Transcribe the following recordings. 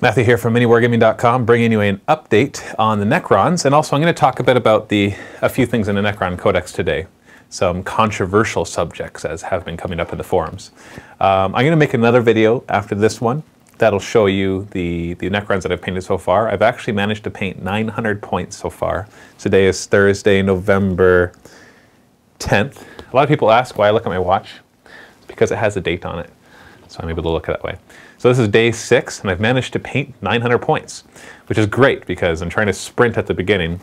Matthew here from MiniWarGaming.com, bringing you an update on the Necrons, and also I'm going to talk a bit about a few things in the Necron codex today. Some controversial subjects as have been coming up in the forums. I'm going to make another video after this one that'll show you the Necrons that I've painted so far. I've actually managed to paint 900 points so far. Today is Thursday, November 10th. A lot of people ask why I look at my watch. It's because it has a date on it, so I'm able to look that way. So this is day 6, and I've managed to paint 900 points, which is great because I'm trying to sprint at the beginning.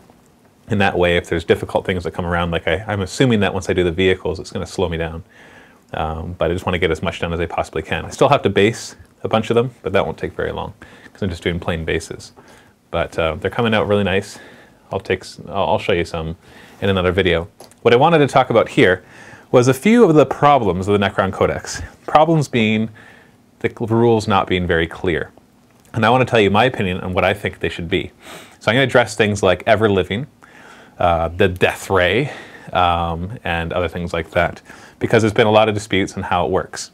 In that way, if there's difficult things that come around, like I'm assuming that once I do the vehicles, it's going to slow me down. But I just want to get as much done as I possibly can. I still have to base a bunch of them, but that won't take very long because I'm just doing plain bases. But they're coming out really nice. I'll show you some in another video. What I wanted to talk about here was a few of the problems of the Necron Codex. Problems being the rules not being very clear. And I want to tell you my opinion on what I think they should be. So I'm going to address things like ever-living, the death ray, and other things like that, because there's been a lot of disputes on how it works.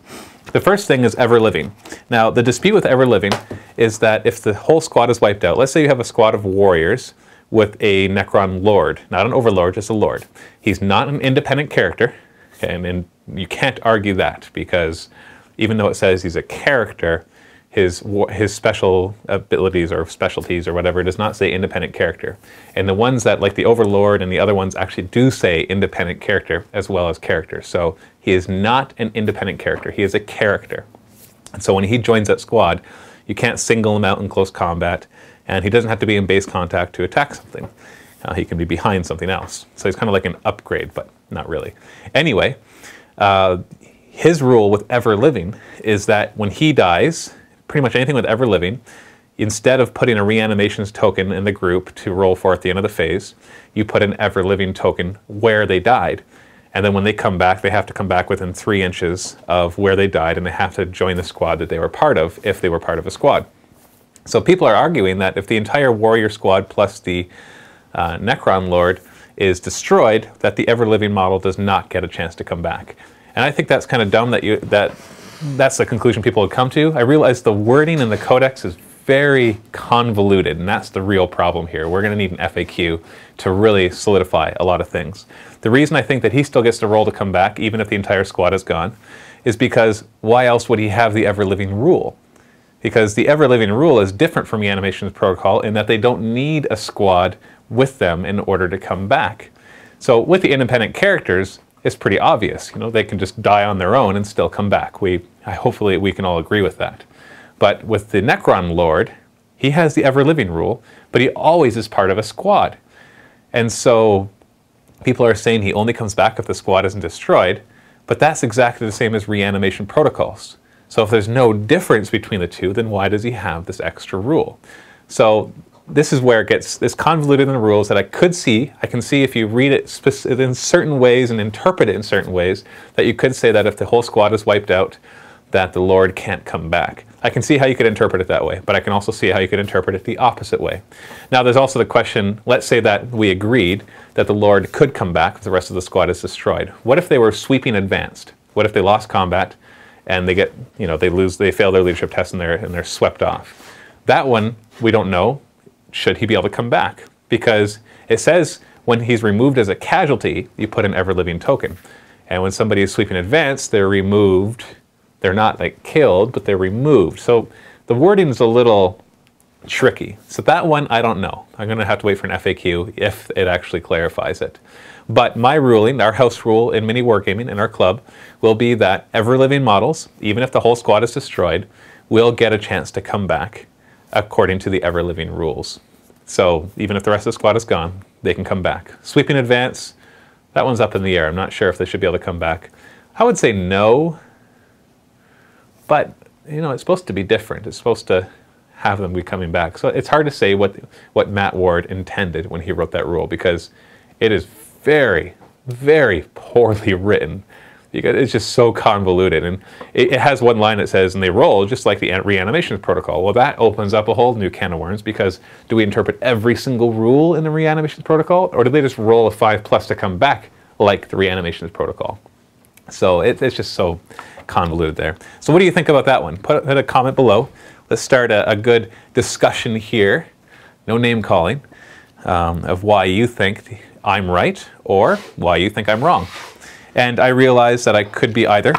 The first thing is ever-living. Now, the dispute with ever-living is that if the whole squad is wiped out, let's say you have a squad of warriors with a Necron Lord, not an Overlord, just a Lord. He's not an independent character, okay, and you can't argue that, because even though it says he's a character, his special abilities or specialties or whatever does not say independent character. And the ones that, like the Overlord and the other ones, actually do say independent character as well as character. So he is not an independent character, he is a character. And so when he joins that squad, you can't single him out in close combat, and he doesn't have to be in base contact to attack something. He can be behind something else. So he's kind of like an upgrade, but not really. Anyway, his rule with ever-living is that when he dies, pretty much anything with ever-living, instead of putting a reanimations token in the group to roll for at the end of the phase, you put an ever-living token where they died. And then when they come back, they have to come back within 3 inches of where they died, and they have to join the squad that they were part of, if they were part of a squad. So people are arguing that if the entire warrior squad plus the Necron Lord is destroyed, that the ever-living model does not get a chance to come back. And I think that's kind of dumb that's the conclusion people would come to. I realize the wording in the codex is very convoluted, and that's the real problem here. We're going to need an FAQ to really solidify a lot of things. The reason I think that he still gets to roll to come back, even if the entire squad is gone, is because why else would he have the ever-living rule? Because the ever-living rule is different from the animations protocol in that they don't need a squad with them in order to come back. So with the independent characters, it's pretty obvious. You know, they can just die on their own and still come back. Hopefully we can all agree with that. But with the Necron Lord, he has the ever-living rule, but he always is part of a squad. And so people are saying he only comes back if the squad isn't destroyed, but that's exactly the same as reanimation protocols. So if there's no difference between the two, then why does he have this extra rule? So this is where it gets this convoluted in the rules that I can see if you read it in certain ways and interpret it in certain ways, that you could say that if the whole squad is wiped out, that the Lord can't come back. I can see how you could interpret it that way, but I can also see how you could interpret it the opposite way. Now there's also the question, let's say that we agreed that the Lord could come back if the rest of the squad is destroyed. What if they were sweeping advanced? What if they lost combat and they get, you know, they fail their leadership test and they're swept off? That one, we don't know. Should he be able to come back? Because it says when he's removed as a casualty, you put an ever-living token. And when somebody is sweeping advanced, they're removed. They're not like killed, but they're removed. So the wording is a little tricky. So that one, I don't know. I'm going to have to wait for an FAQ if it actually clarifies it. But my ruling, our house rule in MiniWarGaming in our club, will be that ever-living models, even if the whole squad is destroyed, will get a chance to come back according to the ever-living rules. So even if the rest of the squad is gone, they can come back. Sweeping advance, that one's up in the air. I'm not sure if they should be able to come back. I would say no, but you know, it's supposed to be different. It's supposed to have them be coming back. So it's hard to say what Matt Ward intended when he wrote that rule, because it is very, very poorly written. It's just so convoluted, and it has one line that says, and they roll just like the reanimations protocol. Well, that opens up a whole new can of worms, because do we interpret every single rule in the reanimations protocol, or do they just roll a 5+ to come back like the reanimations protocol? So it's just so convoluted there. So what do you think about that one? Put a comment below. let's start a good discussion here, no name calling, of why you think I'm right or why you think I'm wrong. And I realize that I could be either,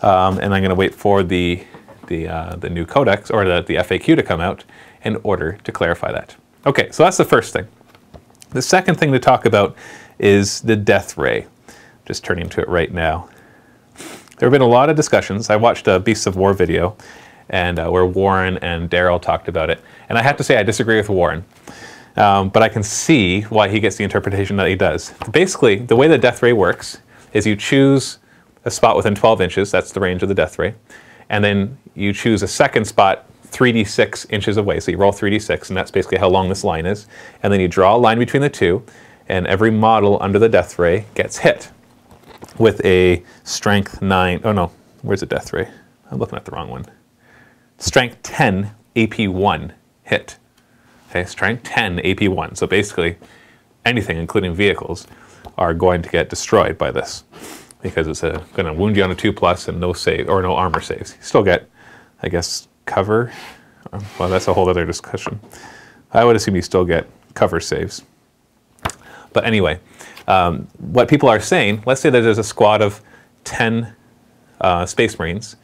and I'm going to wait for the new codex or the FAQ to come out in order to clarify that. Okay, so that's the first thing. The second thing to talk about is the death ray. Just turning to it right now. There have been a lot of discussions. I watched a Beasts of War video and where Warren and Daryl talked about it. And I have to say I disagree with Warren. But I can see why he gets the interpretation that he does. Basically, the way the death ray works is you choose a spot within 12 inches, that's the range of the death ray, and then you choose a second spot 3d6 inches away, so you roll 3d6, and that's basically how long this line is, and then you draw a line between the two, and every model under the death ray gets hit with a strength 9, oh no, where's the death ray? I'm looking at the wrong one. Strength 10 AP1 hit. Okay, strength 10 AP1, so basically anything, including vehicles, are going to get destroyed by this because it's going to wound you on a 2+ and no save or no armor saves. You still get, I guess, cover. Well, that's a whole other discussion. I would assume you still get cover saves. But anyway, what people are saying, let's say that there's a squad of 10 Space Marines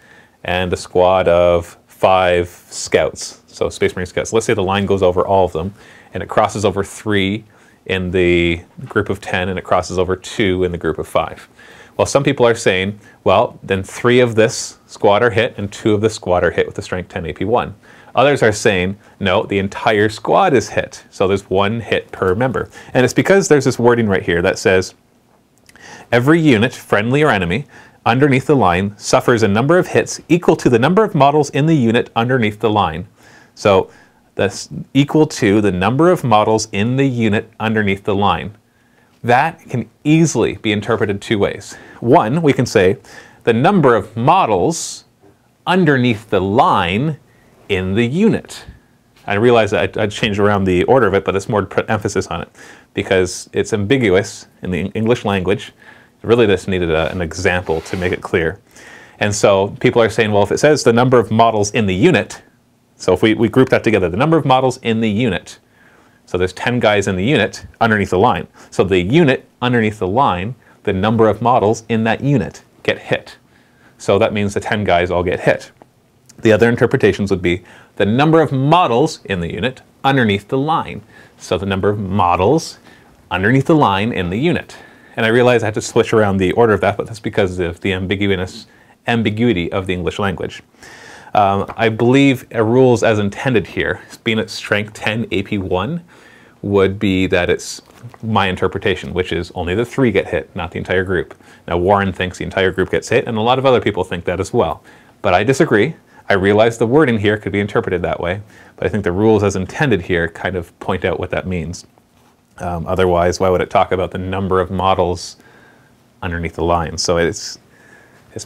and a squad of 5 scouts, so Space Marine scouts. Let's say the line goes over all of them and it crosses over 3 in the group of 10 and it crosses over 2 in the group of 5. Well, some people are saying, well, then 3 of this squad are hit and 2 of this squad are hit with the strength 10 AP1. Others are saying, no, the entire squad is hit. So there's 1 hit per member. And it's because there's this wording right here that says, every unit, friendly or enemy, underneath the line suffers a number of hits equal to the number of models in the unit underneath the line. So that's equal to the number of models in the unit underneath the line. That can easily be interpreted 2 ways. One, we can say the number of models underneath the line in the unit. I realize that I changed around the order of it, but it's more to put emphasis on it because it's ambiguous in the English language. It really just needed an example to make it clear. And so people are saying, well, if it says the number of models in the unit, so if we group that together, the number of models in the unit, so there's 10 guys in the unit underneath the line. So the unit underneath the line, the number of models in that unit get hit. So that means the 10 guys all get hit. The other interpretations would be the number of models in the unit underneath the line. So the number of models underneath the line in the unit. And I realize I had to switch around the order of that, but that's because of the ambiguity of the English language. I believe a rules as intended here, being at strength 10 AP1, would be that it's my interpretation, which is only the 3 get hit, not the entire group. Now Warren thinks the entire group gets hit, and a lot of other people think that as well. But I disagree. I realize the wording here could be interpreted that way, but I think the rules as intended here kind of point out what that means. Otherwise, why would it talk about the number of models underneath the line? So it's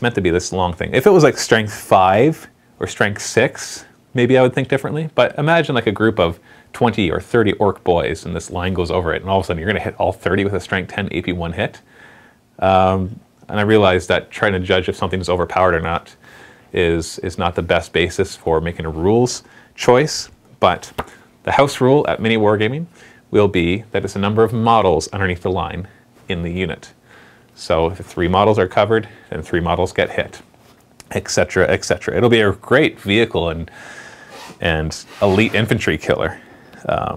meant to be this long thing. If it was like strength 5 or strength 6, maybe I would think differently. But imagine like a group of 20 or 30 orc boys and this line goes over it and all of a sudden you're going to hit all 30 with a strength 10 AP1 hit. And I realize that trying to judge if something is overpowered or not is not the best basis for making a rules choice. But the house rule at MiniWarGaming will be that it's a number of models underneath the line in the unit. So if 3 models are covered, then 3 models get hit, etc., etc. It'll be a great vehicle and elite infantry killer.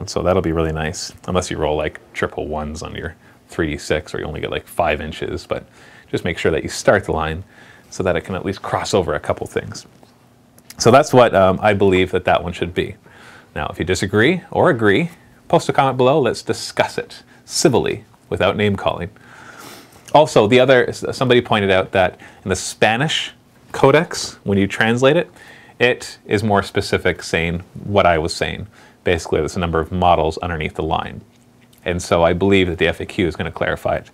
So that'll be really nice, unless you roll like triple 1s on your 3d6, or you only get like 5 inches. But just make sure that you start the line so that it can at least cross over a couple things. So that's what I believe that one should be. Now, if you disagree or agree, post a comment below. Let's discuss it civilly, without name calling. Also, somebody pointed out that in the Spanish codex, when you translate it, it is more specific, saying what I was saying. Basically, there's a number of models underneath the line. And so I believe that the FAQ is going to clarify it.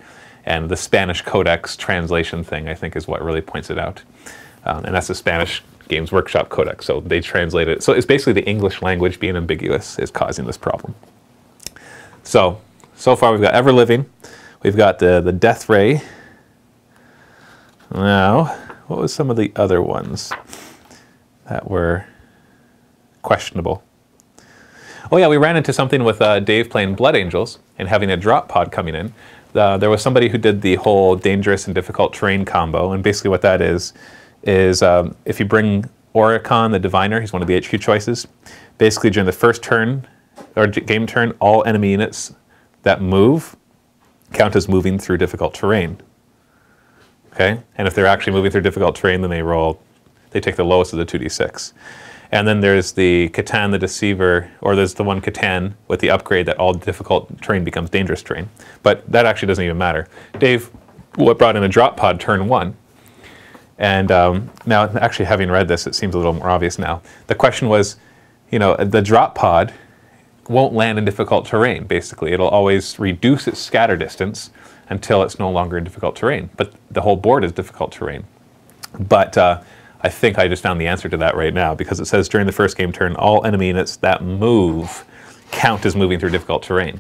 And the Spanish codex translation thing, I think, is what really points it out. And that's the Spanish Games Workshop codex. So they translate it. So it's basically the English language being ambiguous is causing this problem. So far we've got Ever Living. We've got the Death Ray. Now, what was some of the other ones that were questionable. Oh yeah, we ran into something with Dave playing Blood Angels and having a drop pod coming in. There was somebody who did the whole dangerous and difficult terrain combo, and basically what that is if you bring Oricon, the Diviner, he's one of the HQ choices, basically during the first turn, or game turn, all enemy units that move count as moving through difficult terrain. Okay? And if they're actually moving through difficult terrain, then they take the lowest of the 2d6. And then there's the Catan the Deceiver, or there's the one Catan with the upgrade that all difficult terrain becomes dangerous terrain. But that actually doesn't even matter. Dave brought in a drop pod turn 1. And now, actually having read this, it seems a little more obvious now. The question was, you know, the drop pod won't land in difficult terrain, basically. It'll always reduce its scatter distance until it's no longer in difficult terrain. But the whole board is difficult terrain. But I think I just found the answer to that right now, because it says during the first game turn, all enemy units that move count as moving through difficult terrain.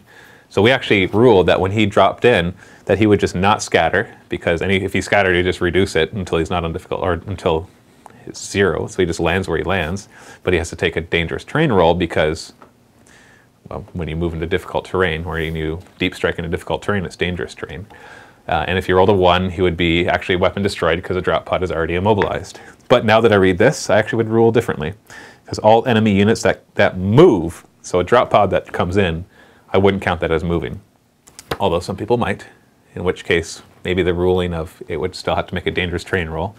So we actually ruled that when he dropped in, that he would just not scatter, because if he scattered, he'd just reduce it until he's not on difficult, or until it's 0, so he just lands where he lands. But he has to take a dangerous terrain roll because, well, when you move into difficult terrain, or you deep strike into difficult terrain, it's dangerous terrain. And if you rolled a 1, he would be actually weapon destroyed because the drop pod is already immobilized. But now that I read this, I actually would rule differently, because all enemy units that move, so a drop pod that comes in, I wouldn't count that as moving. Although some people might, in which case maybe the ruling of it would still have to make a dangerous terrain roll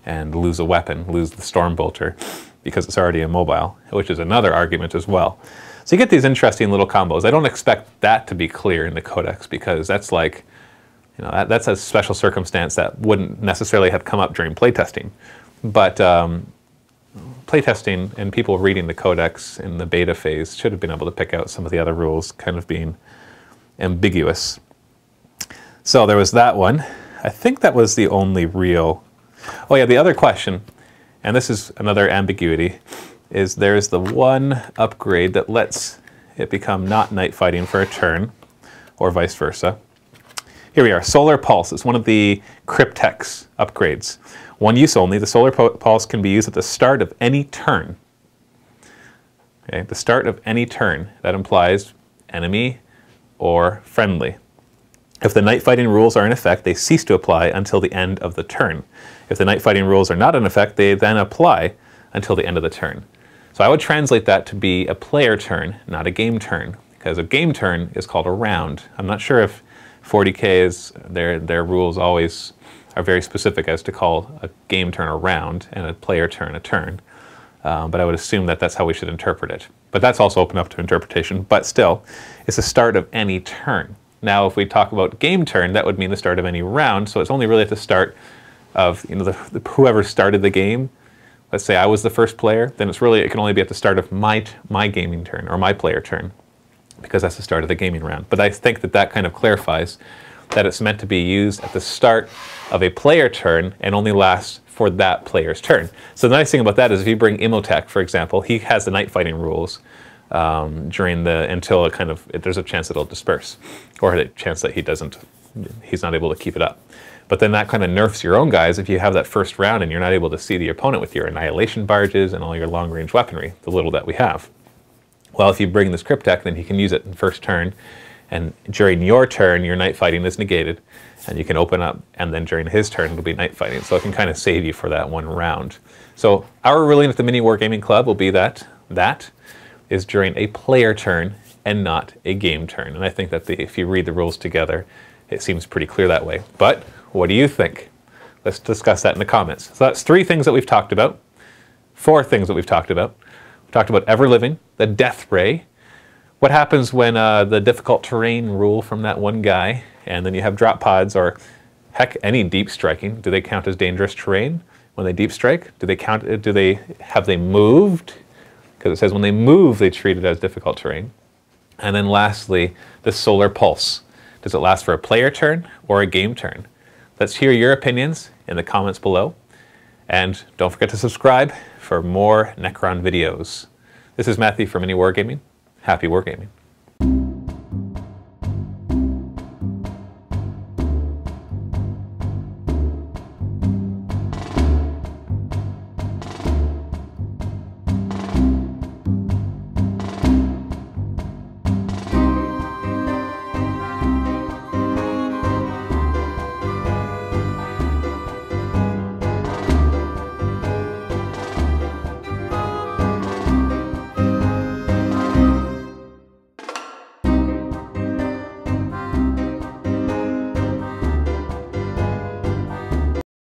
and lose a weapon, lose the Storm Bolter, because it's already immobile, which is another argument as well. So you get these interesting little combos. I don't expect that to be clear in the codex, because that's like, you know, that's a special circumstance that wouldn't necessarily have come up during playtesting. But playtesting and people reading the codex in the beta phase should have been able to pick out some of the other rules kind of being ambiguous. So there was that one. I think that was the only real... Oh yeah, the other question, and this is another ambiguity, is there's the one upgrade that lets it become not night fighting for a turn, or vice versa. Here we are, Solar Pulse. It's one of the Cryptex upgrades. One use only. The Solar Pulse can be used at the start of any turn. Okay, the start of any turn. That implies enemy or friendly. If the night fighting rules are in effect, they cease to apply until the end of the turn. If the night fighting rules are not in effect, they then apply until the end of the turn. So I would translate that to be a player turn, not a game turn, because a game turn is called a round. I'm not sure if 40K's, their rules always are very specific as to call a game turn a round and a player turn a turn. But I would assume that that's how we should interpret it. But that's also open up to interpretation. But still, it's the start of any turn. Now, if we talk about game turn, that would mean the start of any round. So it's only really at the start of, you know, whoever started the game. Let's say I was the first player, then it can only be at the start of my gaming turn, or my player turn, because that's the start of the gaming round. But I think that kind of clarifies that it's meant to be used at the start of a player turn and only lasts for that player's turn. So the nice thing about that is if you bring Imhotep, for example, he has the night fighting rules until there's a chance it'll disperse, or a chance that he's not able to keep it up. But then that kind of nerfs your own guys if you have that first round and you're not able to see the opponent with your annihilation barges and all your long-range weaponry, the little that we have. Well, if you bring this Cryptek, then he can use it in first turn, and during your turn, your night fighting is negated, and you can open up, and then during his turn, it'll be night fighting. So it can kind of save you for that one round. So our ruling at the MiniWarGaming Club will be that is during a player turn and not a game turn. And I think that if you read the rules together, it seems pretty clear that way. But what do you think? Let's discuss that in the comments. So that's 3 things that we've talked about, 4 things that we've talked about. We've talked about Ever Living, the Death Ray, what happens when the difficult terrain rule from that one guy, and then you have drop pods, or heck, any deep striking. Do they count as dangerous terrain when they deep strike? Have they moved? Because it says when they move, they treat it as difficult terrain. And then lastly, the Solar Pulse. Does it last for a player turn or a game turn? Let's hear your opinions in the comments below. And don't forget to subscribe for more Necron videos. This is Matthew from MiniWarGaming. Happy wargaming.